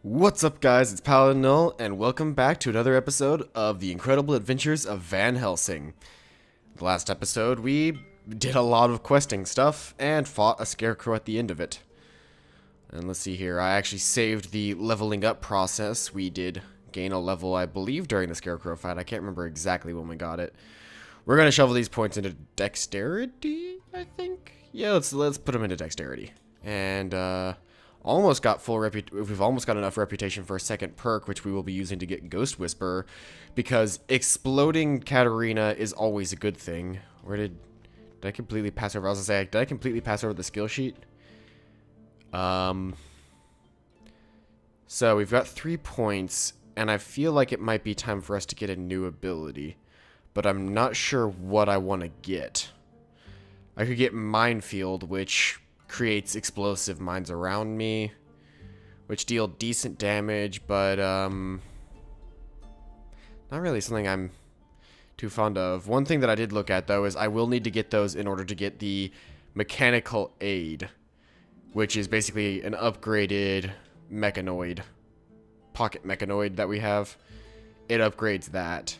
What's up, guys? It's Paladin Null, and welcome back to another episode of The Incredible Adventures of Van Helsing. The last episode, we did a lot of questing stuff and fought a scarecrow at the end of it. And let's see here, I actually saved the leveling up process. We did gain a level, I believe, during the scarecrow fight. I can't remember exactly when we got it. We're going to shovel these points into dexterity, I think? Yeah, let's put them into dexterity. And, almost got we've almost got enough reputation for a second perk, which we will be using to get Ghost Whisperer, because exploding Katarina is always a good thing. Where did I completely pass over? I was gonna say, did I completely pass over the skill sheet? So we've got 3 points, and I feel like it might be time for us to get a new ability, but I'm not sure what I want to get. I could get Minefield, which creates explosive mines around me, which deal decent damage, but not really something I'm too fond of. One thing that I did look at, though, is I will need to get those in order to get the mechanical aid, which is basically an upgraded mechanoid, pocket mechanoid that we have. It upgrades that.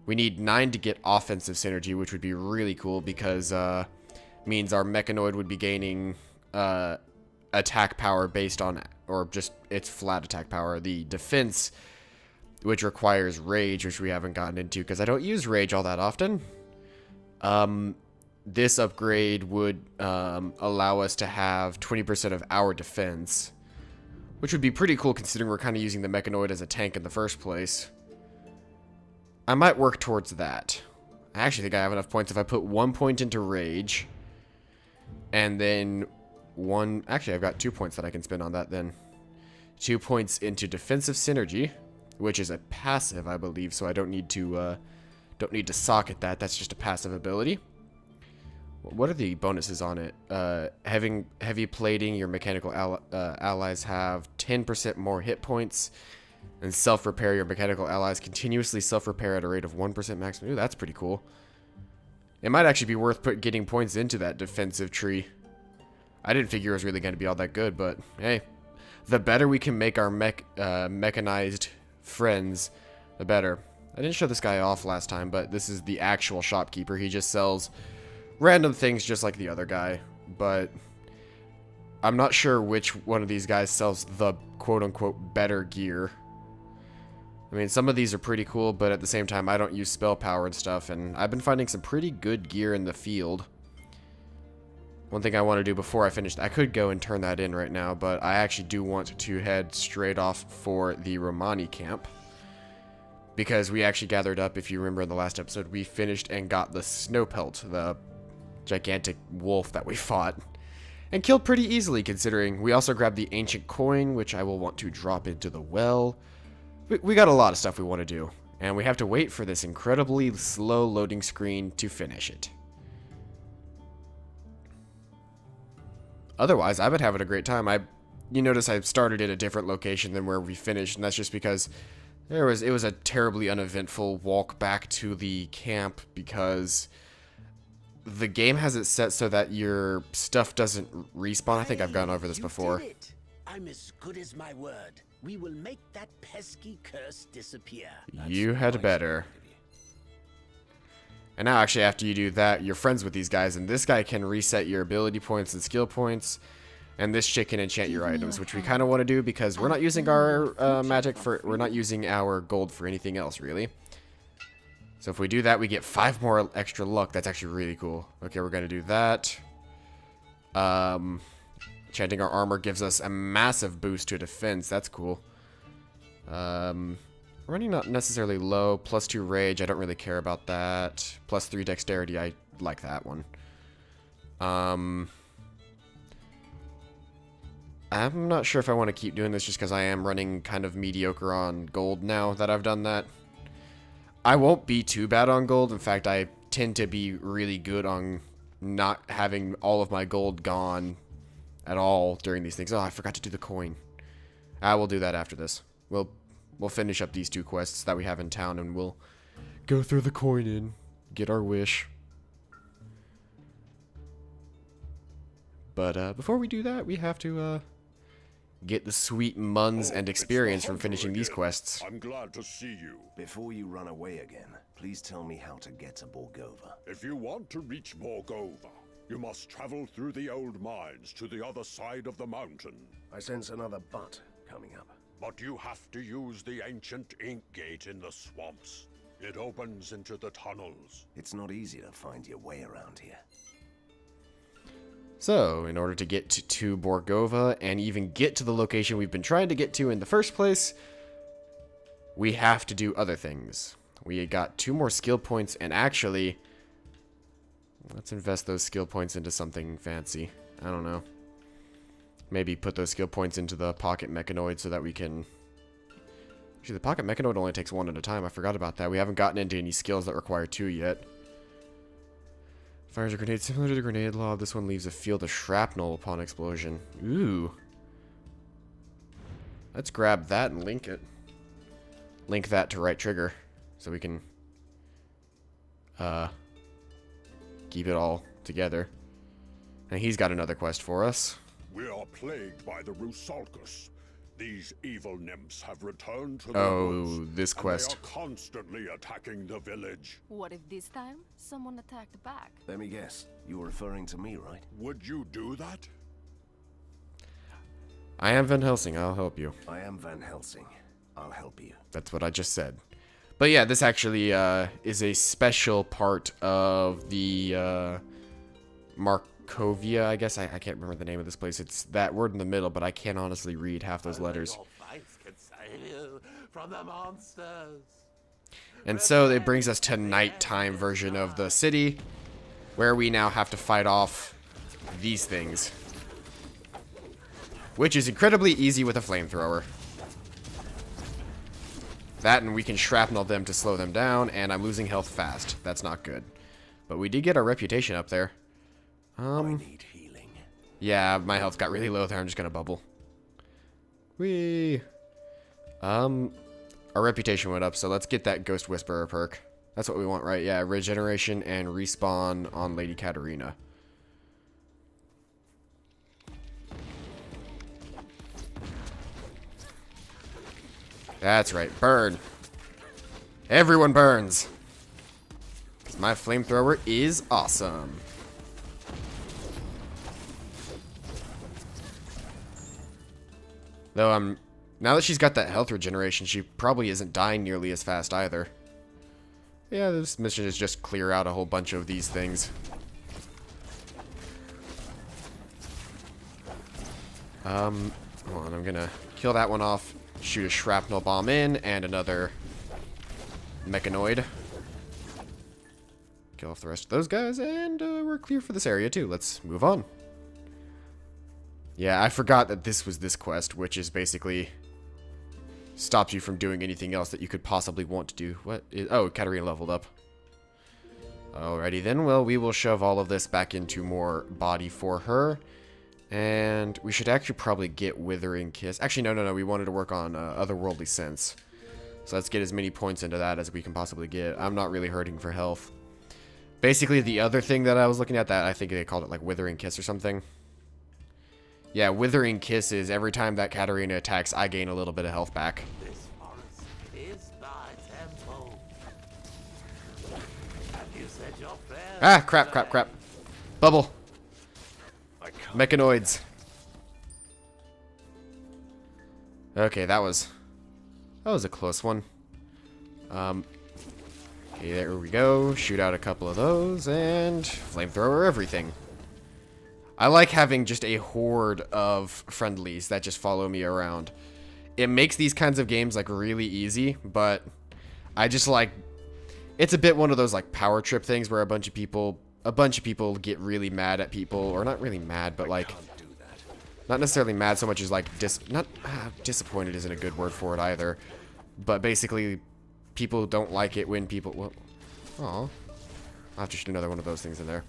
We need 9 to get offensive synergy, which would be really cool, because means our mechanoid would be gaining attack power based on, or just its flat attack power. The defense, which requires rage, which we haven't gotten into because I don't use rage all that often. This upgrade would allow us to have 20% of our defense, which would be pretty cool considering we're kind of using the mechanoid as a tank in the first place. I might work towards that. I actually think I have enough points if I put 1 point into rage. And then actually I've got 2 points that I can spend on that then. 2 points into defensive synergy, which is a passive, I believe, so I don't need to socket that. That's just a passive ability. What are the bonuses on it? Heavy plating, your mechanical allies have 10% more hit points. And self-repair, your mechanical allies continuously self-repair at a rate of 1% maximum. Ooh, that's pretty cool. It might actually be worth getting points into that defensive tree. I didn't figure it was really going to be all that good, but hey, the better we can make our mechanized friends, the better. I didn't show this guy off last time, but this is the actual shopkeeper. He just sells random things just like the other guy, but I'm not sure which one of these guys sells the quote-unquote better gear. I mean, some of these are pretty cool, but at the same time, I don't use spell power and stuff, and I've been finding some pretty good gear in the field. One thing I want to do before I finish, I could go and turn that in right now, but I actually do want to head straight off for the Romani camp. Because we actually gathered up, if you remember in the last episode, we finished and got the snow pelt, the gigantic wolf that we fought. And killed pretty easily, considering. We also grabbed the ancient coin, which I will want to drop into the well. We got a lot of stuff we want to do, and we have to wait for this incredibly slow loading screen to finish it. Otherwise, I've been having a great time. You notice I started at a different location than where we finished, and that's just because it was a terribly uneventful walk back to the camp, because the game has it set so that your stuff doesn't respawn. I think I've gone over this before. Did it. I'm as good as my word. We will make that pesky curse disappear. You had better. And now, actually, after you do that, you're friends with these guys, and this guy can reset your ability points and skill points, and this chick can enchant your items, which we kind of want to do because we're not using our we're not using our gold for anything else, really. So if we do that, we get 5 more extra luck. That's actually really cool. Okay, we're going to do that. Enchanting our armor gives us a massive boost to defense. That's cool. Running not necessarily low. +2 rage. I don't really care about that. +3 dexterity. I like that one. I'm not sure if I want to keep doing this just because I am running kind of mediocre on gold now that I've done that. I won't be too bad on gold. In fact, I tend to be really good on not having all of my gold gone at all during these things. Oh, I forgot to do the coin. I will do that after this. We'll finish up these 2 quests that we have in town, and we'll go through the coin in, get our wish. But before we do that, we have to get the sweet muns and experience it's the from finishing hunter these again. quests. I'm glad to see you. Before you run away again, please tell me how to get to Borgova. If you want to reach Morgova, you must travel through the old mines to the other side of the mountain. I sense another but coming up. But you have to use the ancient ink gate in the swamps. It opens into the tunnels. It's not easy to find your way around here. So, in order to get to Borgova and even get to the location we've been trying to get to in the first place, we have to do other things. We got 2 more skill points, and actually, let's invest those skill points into something fancy. I don't know. Maybe put those skill points into the pocket mechanoid so that we can... Actually, the pocket mechanoid only takes 1 at a time. I forgot about that. We haven't gotten into any skills that require 2 yet. Fires a grenade similar to the grenade lob. This one leaves a field of shrapnel upon explosion. Ooh. Let's grab that and link it. Link that to right trigger so we can keep it all together. And he's got another quest for us. We are plagued by the Rusalkus. These evil nymphs have returned to the woods, this quest. and they are constantly attacking the village. What if this time someone attacked back? Let me guess, you're referring to me, right? Would you do that? I am Van Helsing. I'll help you. I am Van Helsing. I'll help you. That's what I just said. But yeah, this actually is a special part of the Markovia, I guess. I can't remember the name of this place. It's that word in the middle, but I can't honestly read half those letters. From the monsters. And so it brings us to nighttime version of the city, where we now have to fight off these things. Which is incredibly easy with a flamethrower. That, and we can shrapnel them to slow them down, and I'm losing health fast. That's not good. But we did get our reputation up there. I need healing. Yeah, my health got really low there. I'm just gonna bubble. Whee! Our reputation went up, so let's get that Ghost Whisperer perk. That's what we want, right? Yeah, regeneration and respawn on Lady Katarina. That's right, burn. Everyone burns. 'Cause my flamethrower is awesome. Though now that she's got that health regeneration, she probably isn't dying nearly as fast either. Yeah, this mission is just clear out a whole bunch of these things. Hold on, I'm gonna kill that one off. Shoot a shrapnel bomb in, and another mechanoid. Kill off the rest of those guys, and we're clear for this area too. Let's move on. Yeah, I forgot that this was this quest, which is basically stops you from doing anything else that you could possibly want to do. What is... Oh, Katarina leveled up. Alrighty then, well, we will shove all of this back into more body for her. And we should actually probably get Withering Kiss. Actually, no, we wanted to work on Otherworldly Sense. So let's get as many points into that as we can possibly get. I'm not really hurting for health. Basically, the other thing that I was looking at, that I think they called it like Withering Kiss or something. Yeah, Withering Kiss is every time that Katarina attacks, I gain a little bit of health back. This forest is thy temple. Have you said your prayers? Ah, crap. Bubble. Mechanoids. Okay, that was a close one. Okay, there we go. Shoot out a couple of those, and flamethrower everything. I like having just a horde of friendlies that just follow me around. It makes these kinds of games like really easy, but I just like, it's a bit one of those like power trip things where a bunch of people get really mad at people, or not really mad, but like not necessarily mad so much as like disappointed isn't a good word for it either. But basically, people don't like it when people. Well, I'll have to shoot another one of those things in there.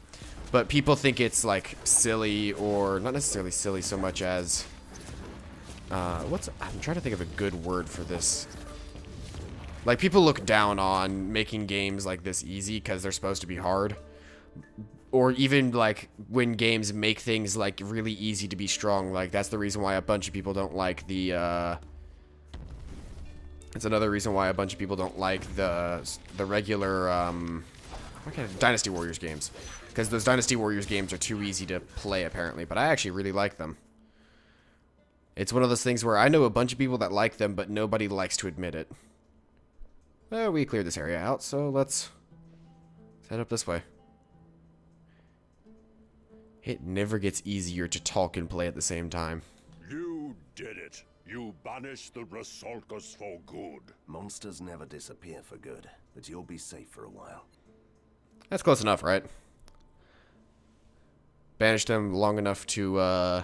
But people think it's like silly, or not necessarily silly so much as I'm trying to think of a good word for this. Like, people look down on making games like this easy because they're supposed to be hard. or even like when games make things like really easy to be strong. Like that's the reason why a bunch of people don't like the it's another reason why a bunch of people don't like the regular what kind of Dynasty Warriors games, because those Dynasty Warriors games are too easy to play apparently, but I actually really like them. It's one of those things where I know a bunch of people that like them, but nobody likes to admit it. Well, we cleared this area out, so let's head up this way. It never gets easier to talk and play at the same time. You did it. You banished the Rasolkas for good. Monsters never disappear for good, but you'll be safe for a while. That's close enough, right? Banished them long enough to,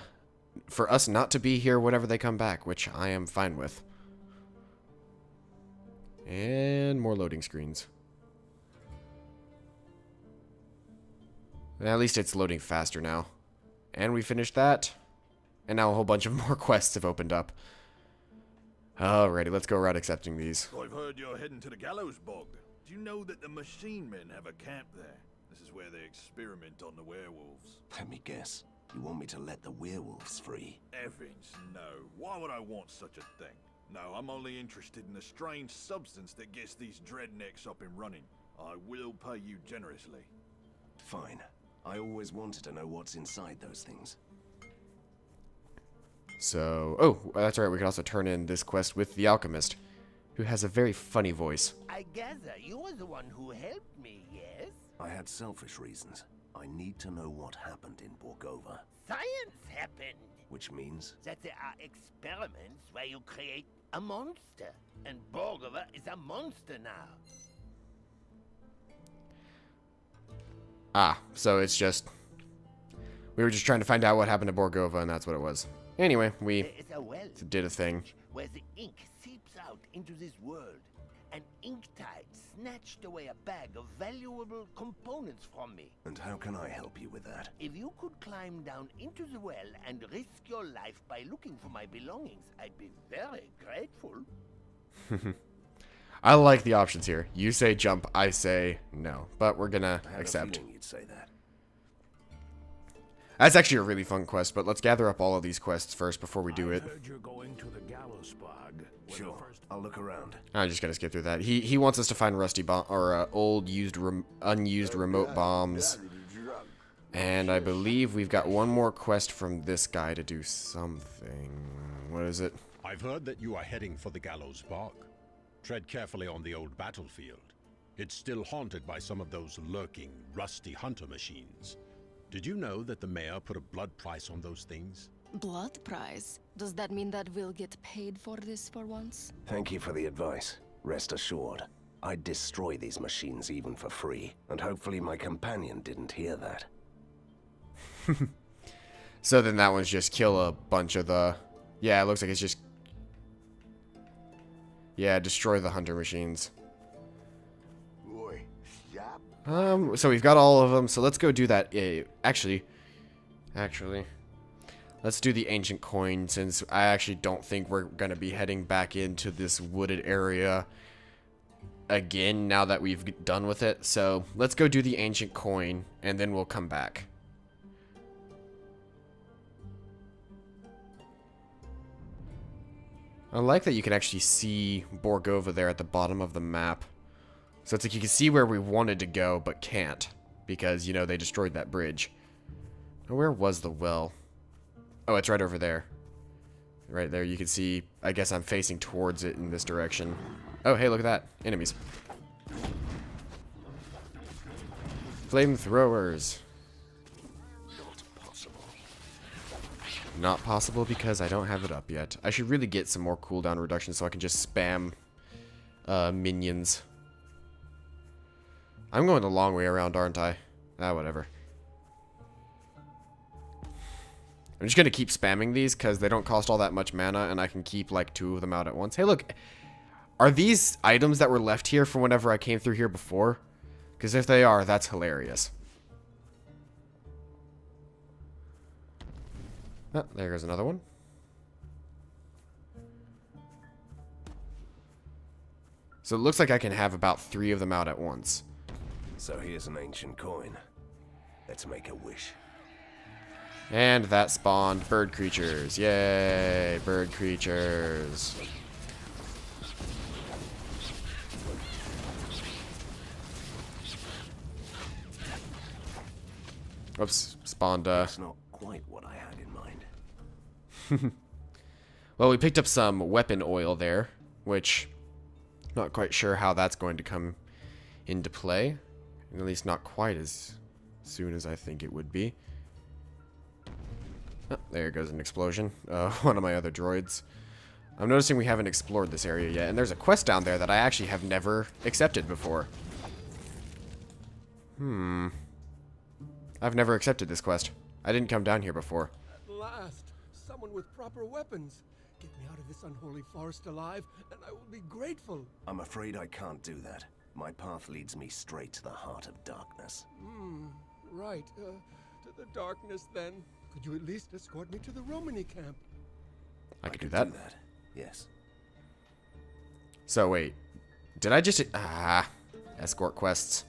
for us not to be here whenever they come back, which I am fine with. And more loading screens. At least it's loading faster now. And we finished that. And now a whole bunch of more quests have opened up. Alrighty, let's go around accepting these. I've heard you're heading to the Gallows Bog. Do you know that the Machine Men have a camp there? This is where they experiment on the werewolves. Let me guess. You want me to let the werewolves free? Evans, no. Why would I want such a thing? No, I'm only interested in the strange substance that gets these dreadnecks up and running. I will pay you generously. Fine. I always wanted to know what's inside those things. So, oh, that's right, we can also turn in this quest with the Alchemist, who has a very funny voice. I gather you're the one who helped me, yes? I had selfish reasons. I need to know what happened in Borgova. Science happened. Which means? That there are experiments where you create a monster. And Borgova is a monster now. Ah, so it's just... We were just trying to find out what happened to Borgova, and that's what it was. Anyway, we There is a well did a thing. where the ink seeps out into this world. An ink tide snatched away a bag of valuable components from me. And how can I help you with that? If you could climb down into the well and risk your life by looking for my belongings, I'd be very grateful. I like the options here. You say jump, I say no. But we're gonna I had accept. a feeling you'd say that. That's actually a really fun quest, but let's gather up all of these quests first before we do it. Heard you're going to the Gallows Bog. Sure, I'll look around. I'm just gonna skip through that. He wants us to find rusty bomb or old unused remote bombs, and I believe we've got one more quest from this guy to do something. What is it? I've heard that you are heading for the Gallows Bog. Tread carefully on the old battlefield. It's still haunted by some of those lurking, rusty hunter machines. Did you know that the mayor put a blood price on those things? Blood prize? Does that mean that we'll get paid for this for once? Thank you for the advice. Rest assured, I'd destroy these machines even for free, and hopefully my companion didn't hear that. So then that one's just kill a bunch of the... Yeah, it looks like it's just... Yeah, destroy the hunter machines. So we've got all of them, so let's go do that. Actually, let's do the ancient coin, since I actually don't think we're going to be heading back into this wooded area again now that we've done with it. So let's go do the ancient coin, and then we'll come back. I like that you can actually see Borgova there at the bottom of the map. So it's like you can see where we wanted to go, but can't. Because, you know, they destroyed that bridge. Now, where was the well? Oh, it's right over there. Right there, you can see... I guess I'm facing towards it in this direction. Oh, hey, look at that. Enemies. Flamethrowers. Not possible because I don't have it up yet. I should really get some more cooldown reduction so I can just spam minions. I'm going the long way around, aren't I? Ah, whatever. I'm just going to keep spamming these because they don't cost all that much mana and I can keep like 2 of them out at once. Hey, look. Are these items that were left here from whenever I came through here before? Because if they are, that's hilarious. Oh, there goes another one. So it looks like I can have about 3 of them out at once. So here's an ancient coin. Let's make a wish. And that spawned bird creatures. Yay, bird creatures. Oops, spawned, That's not quite what I had in mind. Well, we picked up some weapon oil there, which not quite sure how that's going to come into play. At least not quite as soon as I think it would be. Oh, there goes an explosion. One of my other droids. I'm noticing we haven't explored this area yet, and there's a quest down there that I actually have never accepted before. I've never accepted this quest. I didn't come down here before. At last, someone with proper weapons. Get me out of this unholy forest alive, and I will be grateful. I'm afraid I can't do that. My path leads me straight to the heart of darkness. Right, to the darkness then. Could you at least escort me to the Romany camp? I could do that. Yes. So wait, did I just escort quests?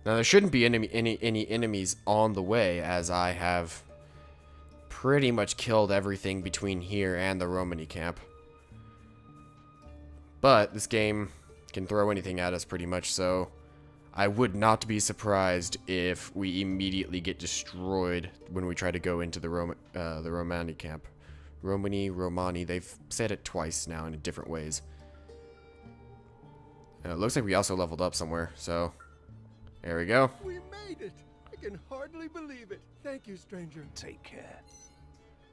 Now there shouldn't be any enemies on the way, as I have pretty much killed everything between here and the Romany camp. But this game can throw anything at us pretty much, so I would not be surprised if we immediately get destroyed when we try to go into the Romani camp. Romani, they've said it twice now in different ways. It looks like we also leveled up somewhere, so there we go. We made it! I can hardly believe it. Thank you, stranger. Take care.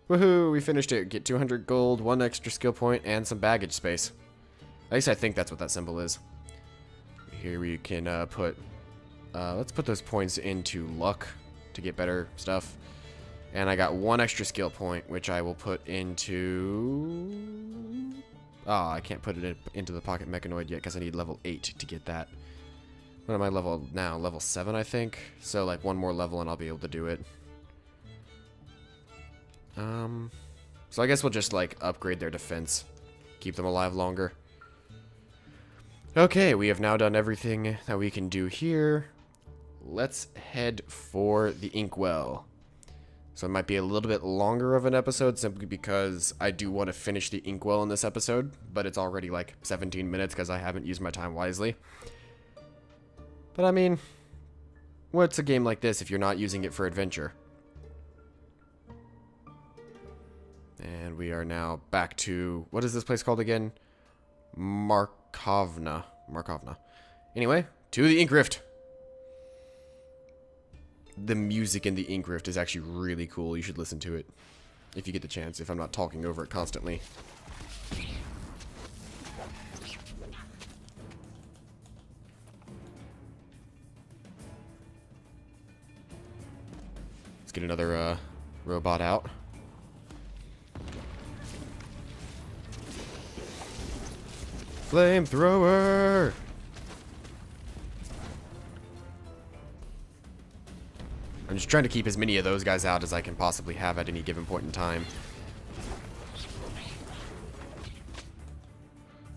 Woohoo, we finished it. Get 200 gold, 1 extra skill point, and some baggage space. At least I think that's what that symbol is. Here we can let's put those points into luck to get better stuff. And I got 1 extra skill point, which I will put into... Oh, I can't put it into the pocket mechanoid yet because I need level 8 to get that. What am I level now? Level 7, I think. So like 1 more level and I'll be able to do it. So I guess we'll just like upgrade their defense. Keep them alive longer. Okay, we have now done everything that we can do here. Let's head for the Inkwell. So it might be a little bit longer of an episode simply because I do want to finish the Inkwell in this episode, but it's already like 17 minutes because I haven't used my time wisely. But I mean, what's a game like this if you're not using it for adventure? And we are now back to, what is this place called again? Markovna. Anyway, to the Ink Rift. The music in the Ink Rift is actually really cool. You should listen to it if you get the chance, if I'm not talking over it constantly. Let's get another robot out. Flamethrower! I'm just trying to keep as many of those guys out as I can possibly have at any given point in time.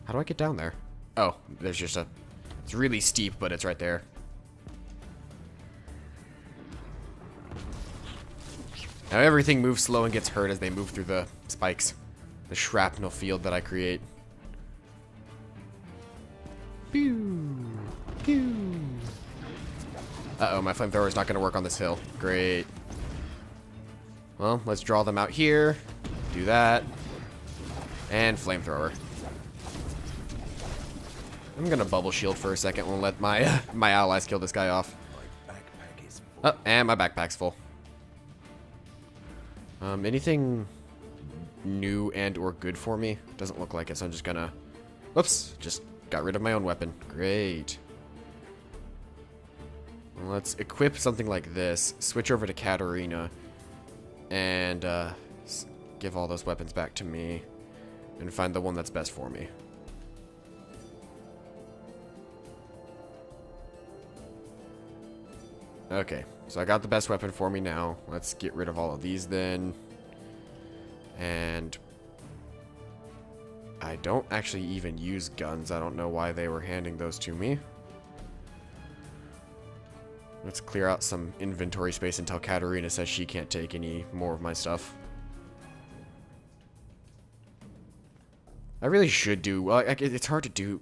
How do I get down there? Oh, there's just a... It's really steep, but it's right there. Now everything moves slow and gets hurt as they move through the spikes. The shrapnel field that I create. Pew! Pew! Uh-oh, my flamethrower is not going to work on this hill. Great. Well, let's draw them out here. Do that. And flamethrower. I'm going to bubble shield for a second. We'll let my my allies kill this guy off. My backpack is full. Oh, and my backpack's full. Anything new and or good for me? Doesn't look like it, so I'm just gonna... Whoops, just got rid of my own weapon. Great. Well, let's equip something like this, switch over to Katarina, and give all those weapons back to me, and find the one that's best for me. Okay, so I got the best weapon for me now. Let's get rid of all of these then. And I don't actually even use guns. I don't know why they were handing those to me. Let's clear out some inventory space until Katarina says she can't take any more of my stuff. I really should do... Well, it's hard to do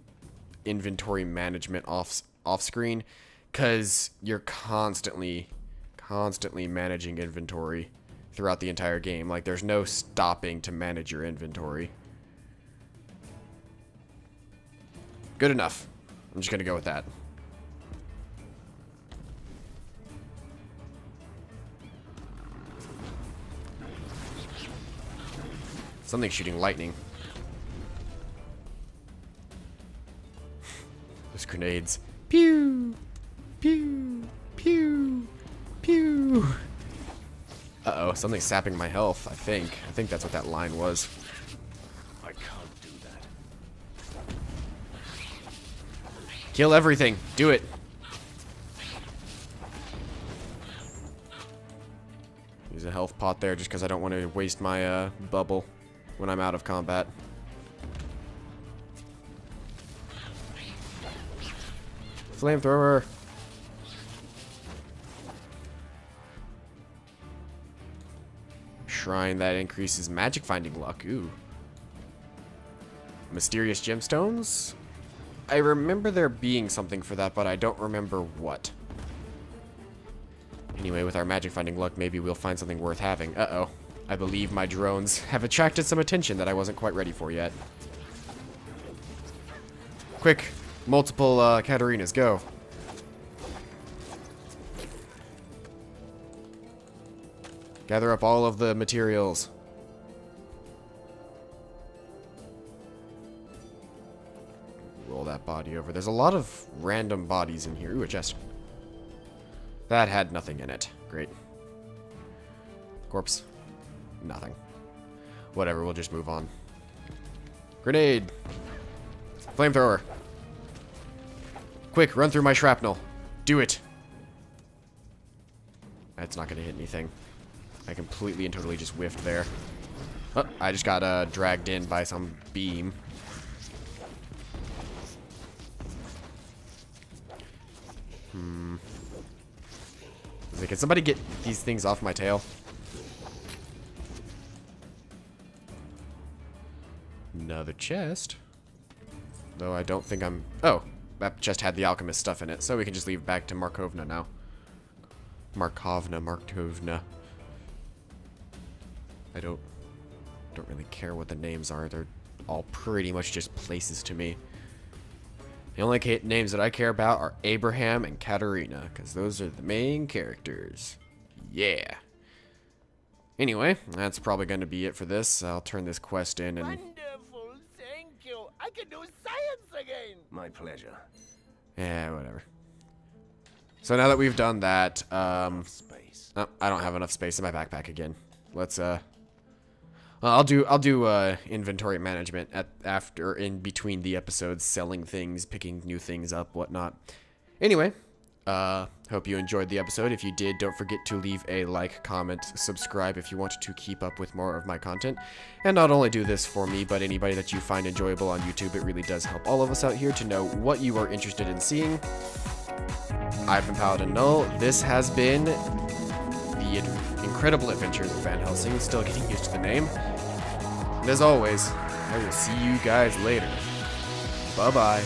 inventory management off screen because you're constantly managing inventory throughout the entire game. Like, there's no stopping to manage your inventory. Good enough. I'm just gonna go with that. Something's shooting lightning. Those grenades. Pew! Pew! Pew! Pew! Uh-oh, something's sapping my health, I think. I think that's what that line was. I can't do that. Kill everything. Do it. Use a health pot there just because I don't want to waste my bubble when I'm out of combat. Flamethrower. Shrine that increases magic finding luck. Ooh. Mysterious gemstones? I remember there being something for that, but I don't remember what. Anyway, with our magic finding luck, maybe we'll find something worth having. Uh-oh. I believe my drones have attracted some attention that I wasn't quite ready for yet. Quick. Multiple Katarinas, go. Gather up all of the materials. Roll that body over. There's a lot of random bodies in here. Ooh, a chest. That had nothing in it. Great. Corpse. Nothing. Whatever, we'll just move on. Grenade. Flamethrower. Quick, run through my shrapnel. Do it. That's not going to hit anything. I completely and totally just whiffed there. Oh, I just got dragged in by some beam. Can somebody get these things off my tail? Another chest. Though I don't think I'm... Oh, that chest had the Alchemist stuff in it, so we can just leave back to Markovna now. Markovna. I don't really care what the names are. They're all pretty much just places to me. The only names that I care about are Abraham and Katarina, because those are the main characters. Yeah. Anyway, that's probably going to be it for this. I'll turn this quest in and... Wonderful, thank you. I can do science again. My pleasure. Yeah, whatever. So now that we've done that, Space. oh, I don't have enough space in my backpack again. Let's I'll do inventory management after in between the episodes, selling things, picking new things up, whatnot. Anyway, hope you enjoyed the episode. If you did, don't forget to leave a like, comment, subscribe if you want to keep up with more of my content. And not only do this for me, but anybody that you find enjoyable on YouTube. It really does help all of us out here to know what you are interested in seeing. I've been Paladin Null. This has been the incredible adventures of Van Helsing. Still getting used to the name. And as always, I will see you guys later. Bye-bye.